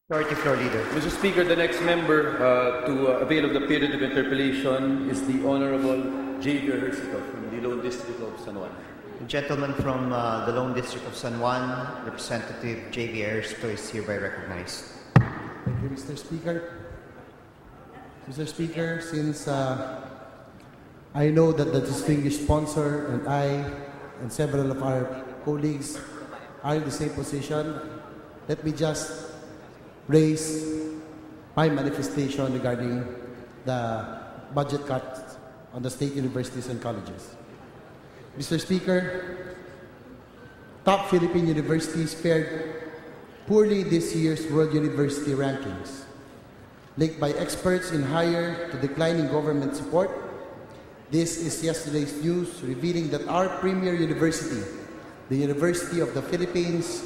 Majority Floor Leader. Mr. Speaker, the next member to avail of the period of interpellation is the Honorable J.V. Ejercito from the Lone District of San Juan. The gentleman from the Lone District of San Juan, Representative J.V. Ejercito, is hereby recognized. Thank you, Mr. Speaker. Mr. Speaker, since I know that the distinguished sponsor and I and several of our colleagues are in the same position, let me just raise my manifestation regarding the budget cuts on the state universities and colleges. Mr. Speaker, top Philippine universities fared poorly this year's World University Rankings, linked by experts in higher to declining government support. This is yesterday's news revealing that our premier university, the University of the Philippines,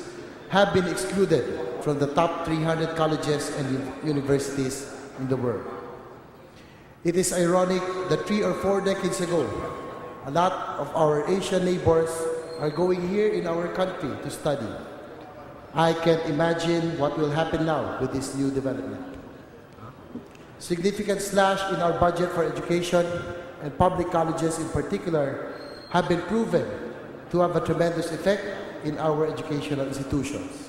have been excluded from the top 300 colleges and universities in the world. It is ironic that 3 or 4 decades ago, a lot of our Asian neighbors are going here in our country to study. I can't imagine what will happen now with this new development. Significant slash in our budget for education and public colleges in particular have been proven to have a tremendous effect in our educational institutions.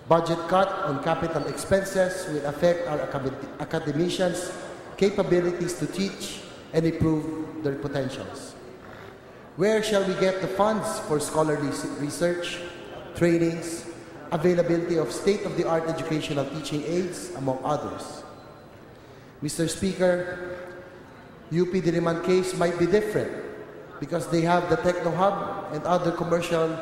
Budget cut on capital expenses will affect our academicians' capabilities to teach and improve their potentials. Where shall we get the funds for scholarly research, trainings, availability of state-of-the-art educational teaching aids, among others? Mr. Speaker, UP Diliman case might be different because they have the Techno Hub and other commercial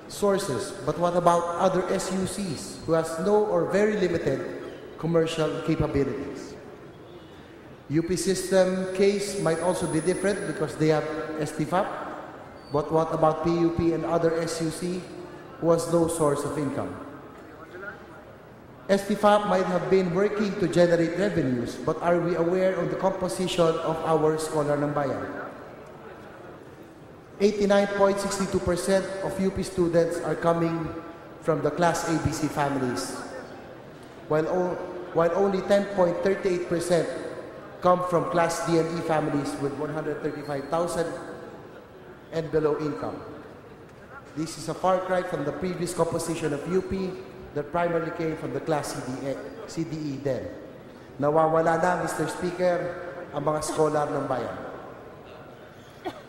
sources. But what about other SUCs who has no or very limited commercial capabilities? UP system case might also be different because they have STFAP. But what about PUP and other SUC who has no source of income? STFAP might have been working to generate revenues, but are we aware of the composition of our Scholar ng Bayan? 89.62% of UP students are coming from the Class ABC families, while only 10.38% come from Class D and E families with 135,000 and below income. This is a far cry from the previous composition of UP that primarily came from the Class CDE then. Nawawala na, Mr. Speaker, ang mga scholar ng bayan.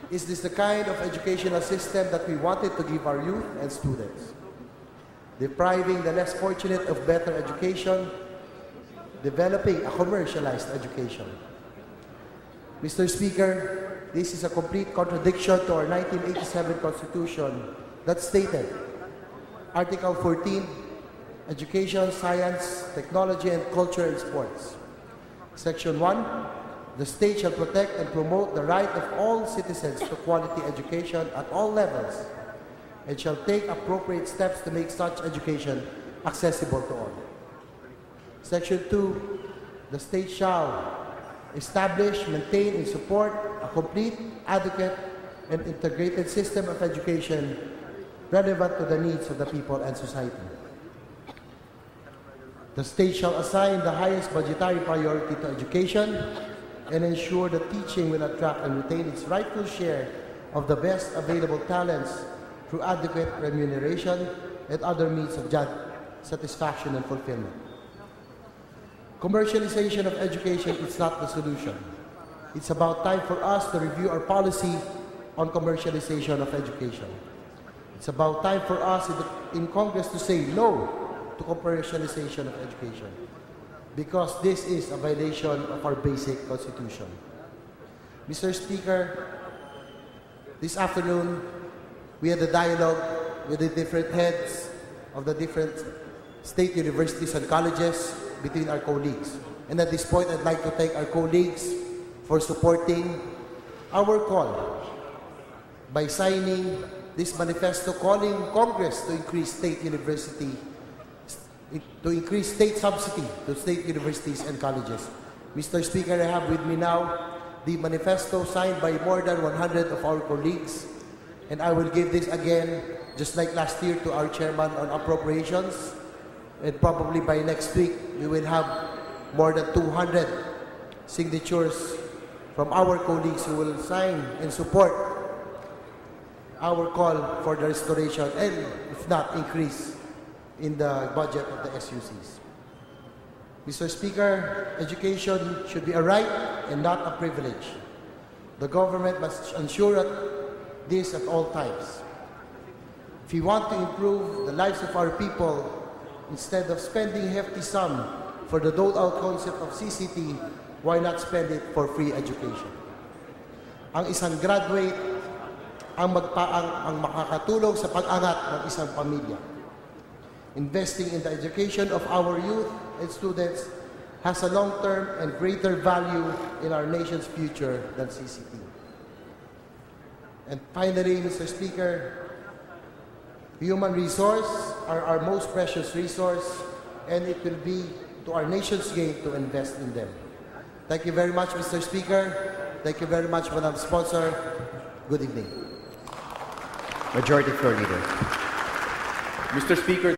Is this the kind of educational system that we wanted to give our youth and students? Depriving the less fortunate of better education, developing a commercialized education. Mr. Speaker, this is a complete contradiction to our 1987 Constitution that stated, Article 14, Education, Science, Technology, and Culture and Sports. Section 1, the state shall protect and promote the right of all citizens to quality education at all levels and shall take appropriate steps to make such education accessible to all. Section 2, the state shall establish, maintain, and support a complete, adequate, and integrated system of education relevant to the needs of the people and society. The state shall assign the highest budgetary priority to education and ensure that teaching will attract and retain its rightful share of the best available talents through adequate remuneration and other means of job satisfaction and fulfillment. Commercialization of education is not the solution. It's about time for us to review our policy on commercialization of education. It's about time for us in Congress to say no to commercialization of education, because this is a violation of our basic constitution. Mr. Speaker, this afternoon, we had a dialogue with the different heads of the different state universities and colleges between our colleagues. And at this point, I'd like to thank our colleagues for supporting our call by signing this manifesto calling Congress to increase state subsidy to state universities and colleges. Mr. Speaker, I have with me now the manifesto signed by more than 100 of our colleagues, and I will give this again, just like last year, to our chairman on appropriations And probably by next week, we will have more than 200 signatures from our colleagues who will sign and support our call for the restoration and, if not, increase in the budget of the SUCs. Mr. Speaker, education should be a right and not a privilege. The government must ensure this at all times. If we want to improve the lives of our people, instead of spending hefty sum for the dole-out concept of CCT, why not spend it for free education? Ang isang graduate ang makakatulong sa pag-angat ng isang pamilya. Investing in the education of our youth and students has a long-term and greater value in our nation's future than CCT. And finally, Mr. Speaker, human resource are our most precious resource, and it will be to our nation's gain to invest in them. Thank you very much, Mr. Speaker. Thank you very much, Madam Sponsor. Good evening. Majority Floor Leader. Mr. Speaker,